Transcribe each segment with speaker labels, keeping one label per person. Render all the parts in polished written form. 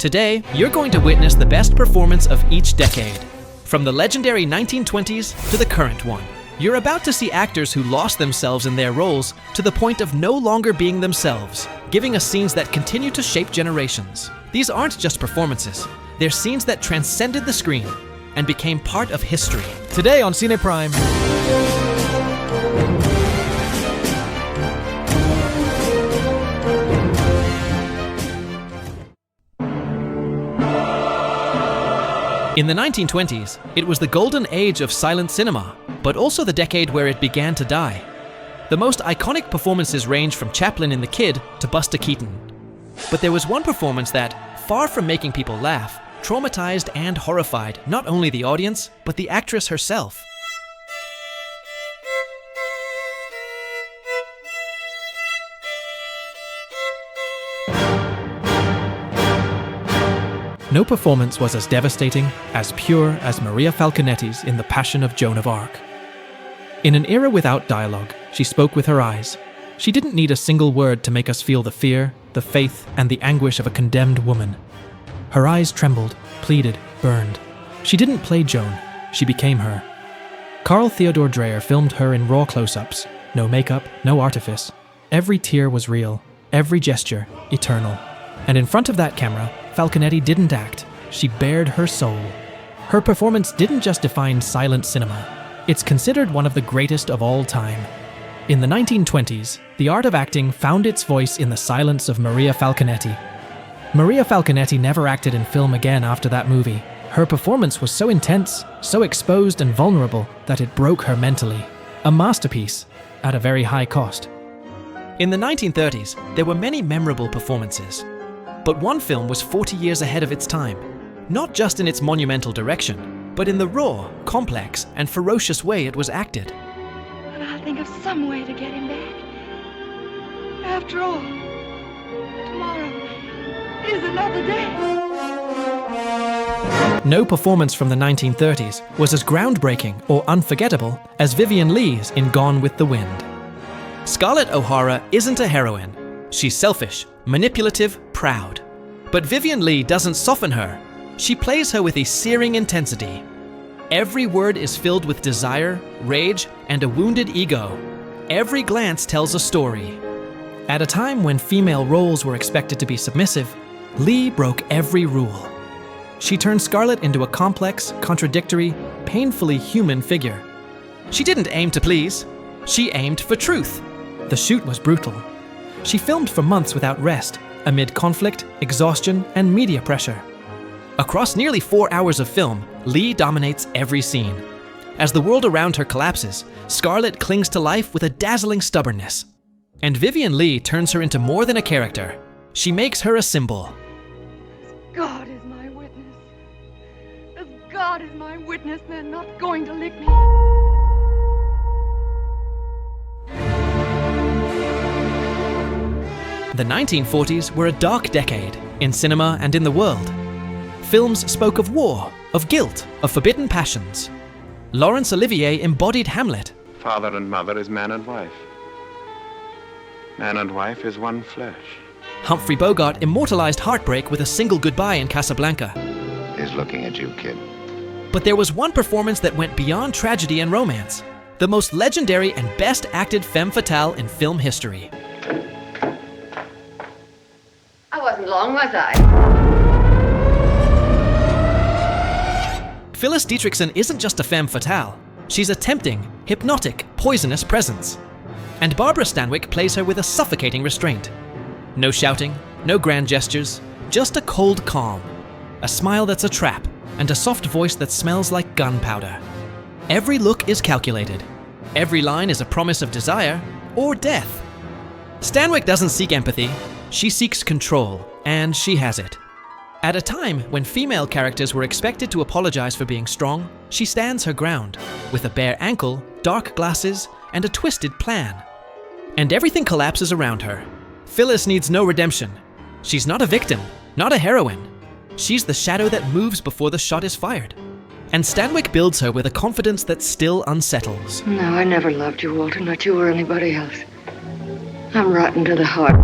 Speaker 1: Today, you're going to witness the best performance of each decade, from the legendary 1920s to the current one. You're about to see actors who lost themselves in their roles to the point of no longer being themselves, giving us scenes that continue to shape generations. These aren't just performances, they're scenes that transcended the screen and became part of history.
Speaker 2: Today on Cine Prime.
Speaker 1: In the 1920s, it was the golden age of silent cinema, but also the decade where it began to die. The most iconic performances range from Chaplin in The Kid to Buster Keaton. But there was one performance that, far from making people laugh, traumatized and horrified not only the audience, but the actress herself. No performance was as devastating, as pure as Maria Falconetti's in The Passion of Joan of Arc. In an era without dialogue, she spoke with her eyes. She didn't need a single word to make us feel the fear, the faith, and the anguish of a condemned woman. Her eyes trembled, pleaded, burned. She didn't play Joan, she became her. Carl Theodor Dreyer filmed her in raw close-ups. No makeup, no artifice. Every tear was real, every gesture eternal. And in front of that camera, Falconetti didn't act, she bared her soul. Her performance didn't just define silent cinema, it's considered one of the greatest of all time. In the 1920s, the art of acting found its voice in the silence of Maria Falconetti. Maria Falconetti never acted in film again after that movie. Her performance was so intense, so exposed and vulnerable that it broke her mentally. A masterpiece at a very high cost. In the 1930s, there were many memorable performances. But one film was 40 years ahead of its time, not just in its monumental direction, but in the raw, complex, and ferocious way it was acted.
Speaker 3: But I'll think of some way to get him back. After all, tomorrow is another day.
Speaker 1: No performance from the 1930s was as groundbreaking or unforgettable as Vivien Leigh's in Gone with the Wind. Scarlett O'Hara isn't a heroine. She's selfish, manipulative, proud. But Vivien Leigh doesn't soften her. She plays her with a searing intensity. Every word is filled with desire, rage, and a wounded ego. Every glance tells a story. At a time when female roles were expected to be submissive, Leigh broke every rule. She turned Scarlett into a complex, contradictory, painfully human figure. She didn't aim to please. She aimed for truth. The shoot was brutal. She filmed for months without rest, amid conflict, exhaustion, and media pressure. Across nearly 4 hours of film, Leigh dominates every scene. As the world around her collapses, Scarlett clings to life with a dazzling stubbornness. And Vivien Leigh turns her into more than a character. She makes her a symbol.
Speaker 3: As God is my witness. As God is my witness, they're not going to lick me.
Speaker 1: The 1940s were a dark decade in cinema and in the world. Films spoke of war, of guilt, of forbidden passions. Laurence Olivier embodied Hamlet.
Speaker 4: Father and mother is man and wife. Man and wife is one flesh.
Speaker 1: Humphrey Bogart immortalized heartbreak with a single goodbye in Casablanca.
Speaker 4: He's looking at you, kid.
Speaker 1: But there was one performance that went beyond tragedy and romance. The most legendary and best acted femme fatale in film history.
Speaker 3: I wasn't long, was I?
Speaker 1: Phyllis Dietrichson isn't just a femme fatale. She's a tempting, hypnotic, poisonous presence. And Barbara Stanwyck plays her with a suffocating restraint. No shouting, no grand gestures, just a cold calm. A smile that's a trap, and a soft voice that smells like gunpowder. Every look is calculated. Every line is a promise of desire or death. Stanwyck doesn't seek empathy. She seeks control, and she has it. At a time when female characters were expected to apologize for being strong, she stands her ground, with a bare ankle, dark glasses, and a twisted plan. And everything collapses around her. Phyllis needs no redemption. She's not a victim, not a heroine. She's the shadow that moves before the shot is fired. And Stanwyck builds her with a confidence that still unsettles.
Speaker 3: No, I never loved you, Walter, not you or anybody else. I'm rotten to the heart.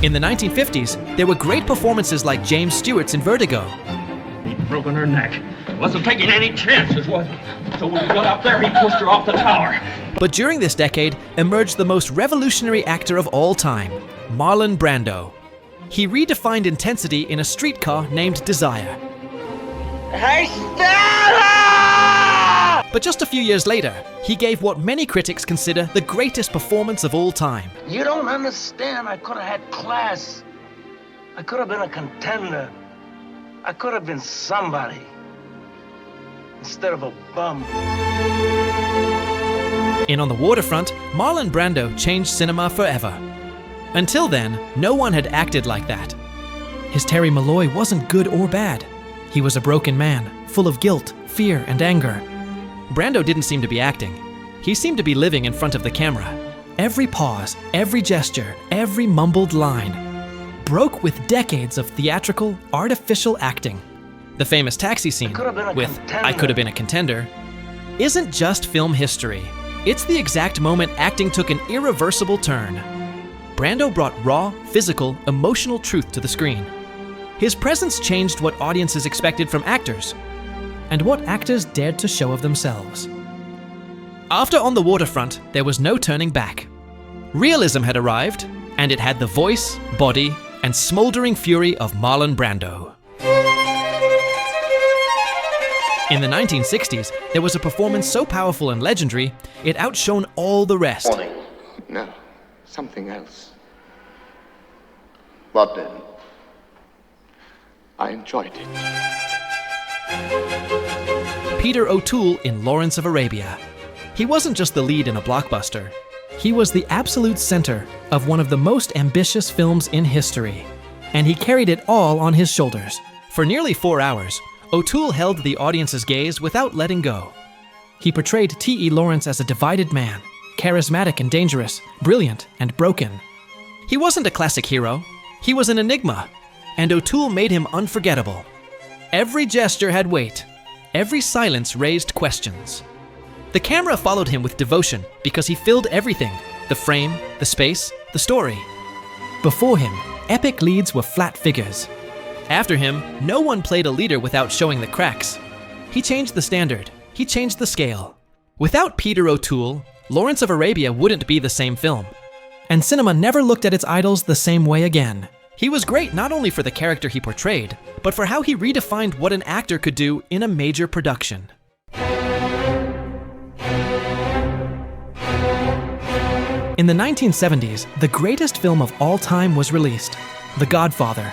Speaker 1: In the 1950s, there were great performances like James Stewart's in Vertigo.
Speaker 2: He'd broken her neck. Wasn't taking any chances, was he? So when we got up there, he pushed her off the tower.
Speaker 1: But during this decade emerged the most revolutionary actor of all time, Marlon Brando. He redefined intensity in A Streetcar Named Desire.
Speaker 2: Hey, Stella!
Speaker 1: But just a few years later, he gave what many critics consider the greatest performance of all time.
Speaker 5: You don't understand. I could have had class. I could have been a contender. I could have been somebody instead of a bum.
Speaker 1: In On the Waterfront, Marlon Brando changed cinema forever. Until then, no one had acted like that. His Terry Malloy wasn't good or bad. He was a broken man, full of guilt, fear, and anger. Brando didn't seem to be acting. He seemed to be living in front of the camera. Every pause, every gesture, every mumbled line broke with decades of theatrical, artificial acting. The famous taxi scene with "I could have been a contender" isn't just film history. It's the exact moment acting took an irreversible turn. Brando brought raw, physical, emotional truth to the screen. His presence changed what audiences expected from actors, and what actors dared to show of themselves. After On the Waterfront, there was no turning back. Realism had arrived, and it had the voice, body, and smoldering fury of Marlon Brando. In the 1960s, there was a performance so powerful and legendary, it outshone all the rest.
Speaker 6: Morning. No, something else. What then? I enjoyed it.
Speaker 1: Peter O'Toole in Lawrence of Arabia. He wasn't just the lead in a blockbuster. He was the absolute center of one of the most ambitious films in history. And he carried it all on his shoulders. For nearly 4 hours, O'Toole held the audience's gaze without letting go. He portrayed T.E. Lawrence as a divided man, charismatic and dangerous, brilliant and broken. He wasn't a classic hero. He was an enigma. And O'Toole made him unforgettable. Every gesture had weight. Every silence raised questions. The camera followed him with devotion because he filled everything: the frame, the space, the story. Before him, epic leads were flat figures. After him, no one played a leader without showing the cracks. He changed the standard. He changed the scale. Without Peter O'Toole, Lawrence of Arabia wouldn't be the same film. And cinema never looked at its idols the same way again. He was great not only for the character he portrayed, but for how he redefined what an actor could do in a major production. In the 1970s, the greatest film of all time was released, The Godfather.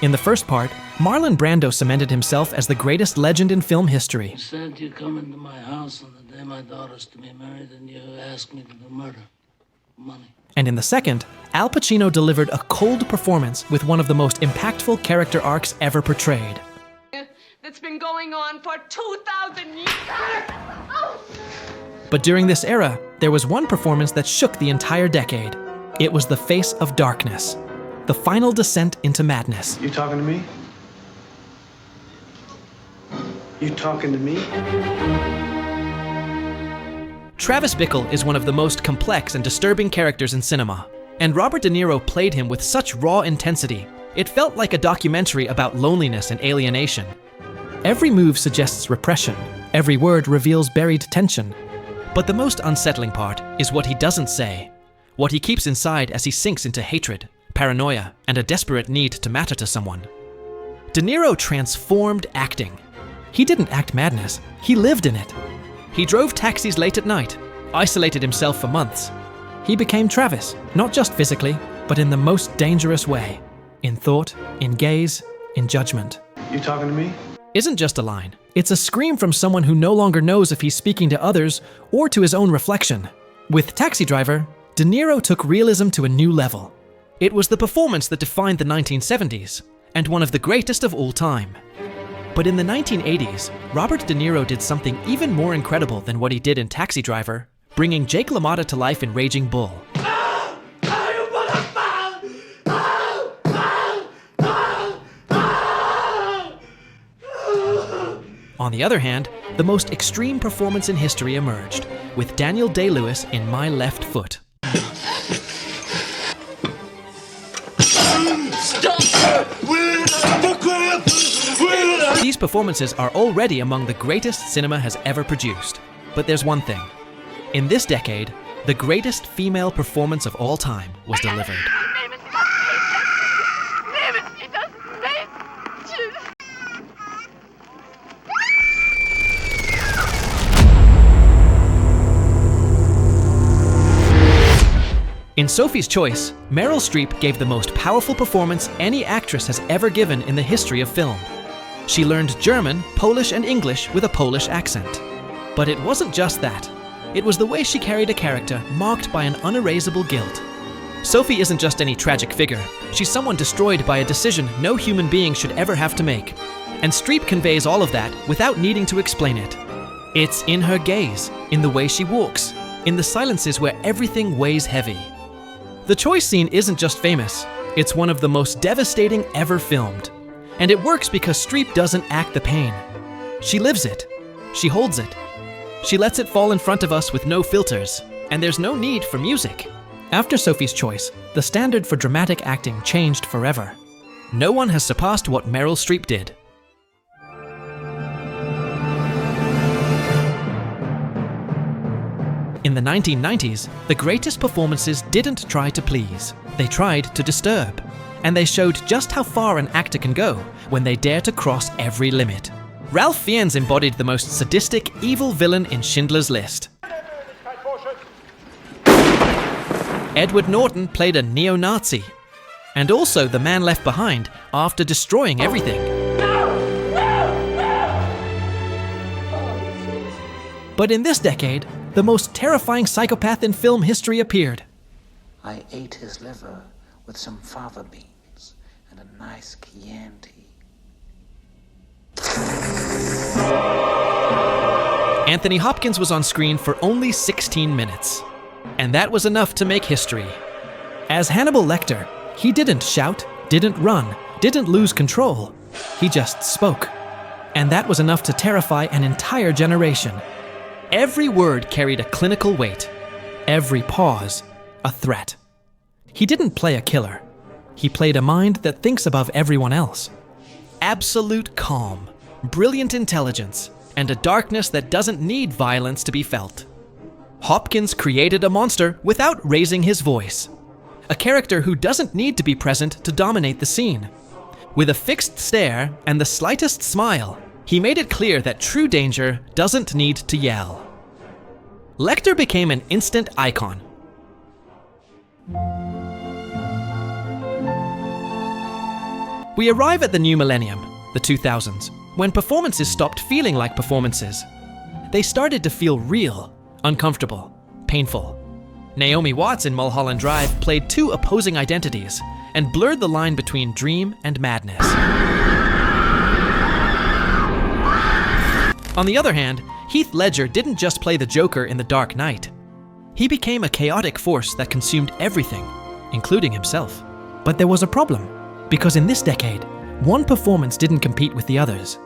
Speaker 1: In the first part, Marlon Brando cemented himself as the greatest legend in film history.
Speaker 5: You said you come into my house on the day my daughter's to be married and you asked me to do murder. Money.
Speaker 1: And in the second, Al Pacino delivered a cold performance with one of the most impactful character arcs ever portrayed.
Speaker 3: That's been going on for 2,000 years.
Speaker 1: But during this era, there was one performance that shook the entire decade. It was The Face of Darkness, the final descent into madness.
Speaker 7: You talking to me? You talking to me?
Speaker 1: Travis Bickle is one of the most complex and disturbing characters in cinema, and Robert De Niro played him with such raw intensity, it felt like a documentary about loneliness and alienation. Every move suggests repression, every word reveals buried tension. But the most unsettling part is what he doesn't say, what he keeps inside as he sinks into hatred, paranoia, and a desperate need to matter to someone. De Niro transformed acting. He didn't act madness, he lived in it. He drove taxis late at night, isolated himself for months. He became Travis, not just physically, but in the most dangerous way. In thought, in gaze, in judgment.
Speaker 7: You talking to me?
Speaker 1: Isn't just a line. It's a scream from someone who no longer knows if he's speaking to others or to his own reflection. With Taxi Driver, De Niro took realism to a new level. It was the performance that defined the 1970s, and one of the greatest of all time. But in the 1980s, Robert De Niro did something even more incredible than what he did in Taxi Driver, bringing Jake LaMotta to life in Raging Bull. On the other hand, the most extreme performance in history emerged, with Daniel Day-Lewis in My Left Foot. These performances are already among the greatest cinema has ever produced. But there's one thing. In this decade, the greatest female performance of all time was delivered. In Sophie's Choice, Meryl Streep gave the most powerful performance any actress has ever given in the history of film. She learned German, Polish, and English with a Polish accent. But it wasn't just that. It was the way she carried a character marked by an unerasable guilt. Sophie isn't just any tragic figure. She's someone destroyed by a decision no human being should ever have to make. And Streep conveys all of that without needing to explain it. It's in her gaze, in the way she walks, in the silences where everything weighs heavy. The choice scene isn't just famous, it's one of the most devastating ever filmed. And it works because Streep doesn't act the pain. She lives it. She holds it. She lets it fall in front of us with no filters, and there's no need for music. After Sophie's Choice, the standard for dramatic acting changed forever. No one has surpassed what Meryl Streep did. In the 1990s, the greatest performances didn't try to please. They tried to disturb. And they showed just how far an actor can go when they dare to cross every limit. Ralph Fiennes embodied the most sadistic, evil villain in Schindler's List. Edward Norton played a neo-Nazi, and also the man left behind after destroying everything. But in this decade, the most terrifying psychopath in film history appeared.
Speaker 8: I ate his liver with some fava beans and a nice Chianti.
Speaker 1: Anthony Hopkins was on screen for only 16 minutes. And that was enough to make history. As Hannibal Lecter, he didn't shout, didn't run, didn't lose control. He just spoke. And that was enough to terrify an entire generation. Every word carried a clinical weight. Every pause, a threat. He didn't play a killer. He played a mind that thinks above everyone else. Absolute calm, brilliant intelligence, and a darkness that doesn't need violence to be felt. Hopkins created a monster without raising his voice. A character who doesn't need to be present to dominate the scene. With a fixed stare and the slightest smile, he made it clear that true danger doesn't need to yell. Lecter became an instant icon. We arrive at the new millennium, the 2000s, when performances stopped feeling like performances. They started to feel real, uncomfortable, painful. Naomi Watts in Mulholland Drive played two opposing identities and blurred the line between dream and madness. On the other hand, Heath Ledger didn't just play the Joker in The Dark Knight. He became a chaotic force that consumed everything, including himself. But there was a problem, because in this decade, one performance didn't compete with the others.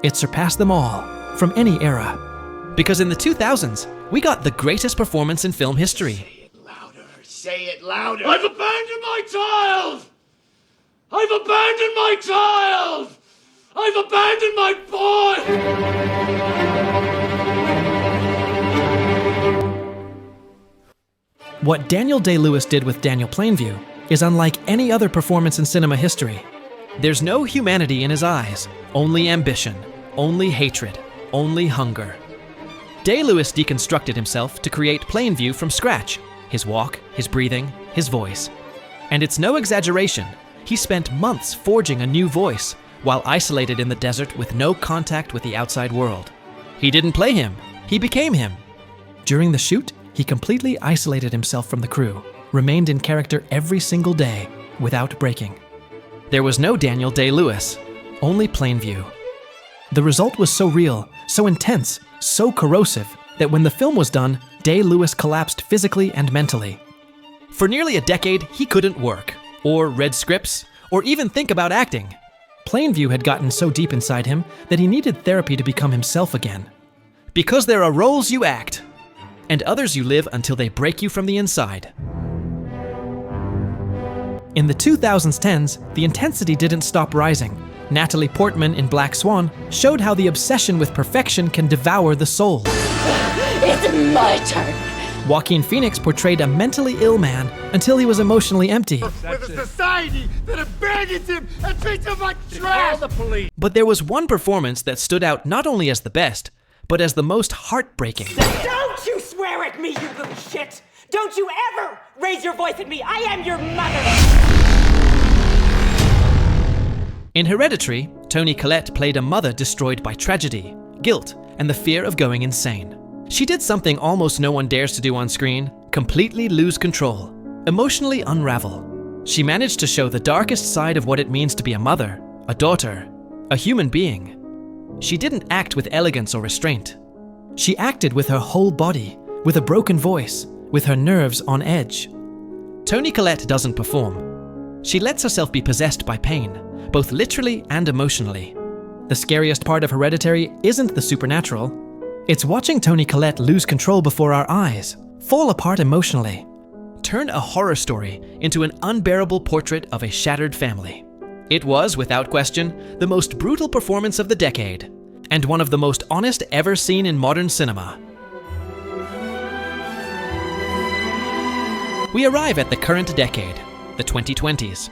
Speaker 1: It surpassed them all, from any era. Because in the 2000s, we got the greatest performance in film history.
Speaker 9: Say it louder, say it louder. I've abandoned my child! I've abandoned my child! I've abandoned my boy!
Speaker 1: What Daniel Day-Lewis did with Daniel Plainview is unlike any other performance in cinema history. There's no humanity in his eyes, only ambition, only hatred, only hunger. Day-Lewis deconstructed himself to create Plainview from scratch, his walk, his breathing, his voice. And it's no exaggeration, he spent months forging a new voice while isolated in the desert with no contact with the outside world. He didn't play him, he became him. During the shoot, he completely isolated himself from the crew, remained in character every single day, without breaking. There was no Daniel Day-Lewis, only Plainview. The result was so real, so intense, so corrosive, that when the film was done, Day-Lewis collapsed physically and mentally. For nearly a decade, he couldn't work, or read scripts, or even think about acting. Plainview had gotten so deep inside him that he needed therapy to become himself again. Because there are roles you act, and others you live until they break you from the inside. In the 2010s, the intensity didn't stop rising. Natalie Portman in Black Swan showed how the obsession with perfection can devour the soul.
Speaker 10: It's my turn.
Speaker 1: Joaquin Phoenix portrayed a mentally ill man until he was emotionally empty.
Speaker 9: With a society that abandons him and treats him like trash! The police!
Speaker 1: But there was one performance that stood out not only as the best, but as the most heartbreaking.
Speaker 10: Don't you swear at me, you little shit! Don't you ever raise your voice at me! I am your mother!
Speaker 1: In Hereditary, Toni Collette played a mother destroyed by tragedy, guilt, and the fear of going insane. She did something almost no one dares to do on screen: completely lose control, emotionally unravel. She managed to show the darkest side of what it means to be a mother, a daughter, a human being. She didn't act with elegance or restraint. She acted with her whole body, with a broken voice, with her nerves on edge. Toni Collette doesn't perform. She lets herself be possessed by pain, both literally and emotionally. The scariest part of Hereditary isn't the supernatural. It's watching Toni Collette lose control before our eyes, fall apart emotionally, turn a horror story into an unbearable portrait of a shattered family. It was, without question, the most brutal performance of the decade, and one of the most honest ever seen in modern cinema. We arrive at the current decade, the 2020s,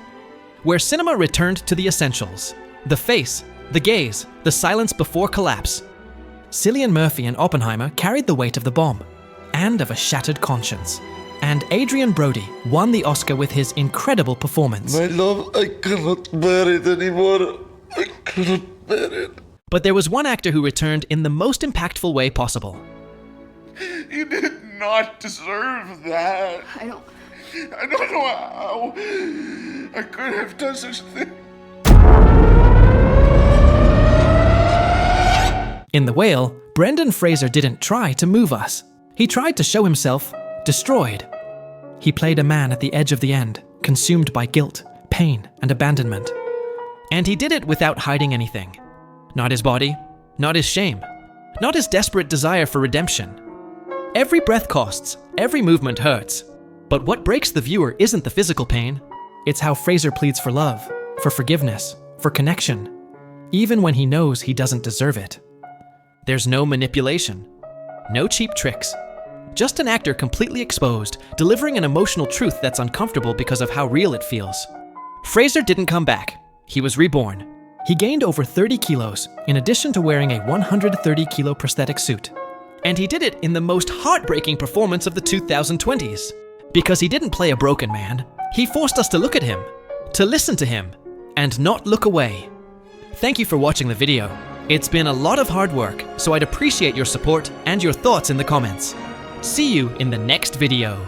Speaker 1: where cinema returned to the essentials: the face, the gaze, the silence before collapse. Cillian Murphy in Oppenheimer carried the weight of the bomb, and of a shattered conscience. And Adrian Brody won the Oscar with his incredible performance.
Speaker 11: My love, I cannot bear it anymore. I cannot bear it.
Speaker 1: But there was one actor who returned in the most impactful way possible.
Speaker 11: You did not deserve that. I don't know how I could have done such a thing.
Speaker 1: In The Whale, Brendan Fraser didn't try to move us. He tried to show himself destroyed. He played a man at the edge of the end, consumed by guilt, pain, and abandonment. And he did it without hiding anything. Not his body, not his shame, not his desperate desire for redemption. Every breath costs, every movement hurts. But what breaks the viewer isn't the physical pain. It's how Fraser pleads for love, for forgiveness, for connection, even when he knows he doesn't deserve it. There's no manipulation, no cheap tricks, just an actor completely exposed, delivering an emotional truth that's uncomfortable because of how real it feels. Fraser didn't come back. He was reborn. He gained over 30 kilos, in addition to wearing a 130-kilo prosthetic suit. And he did it in the most heartbreaking performance of the 2020s. Because he didn't play a broken man, he forced us to look at him, to listen to him, and not look away. Thank you for watching the video. It's been a lot of hard work, so I'd appreciate your support and your thoughts in the comments. See you in the next video.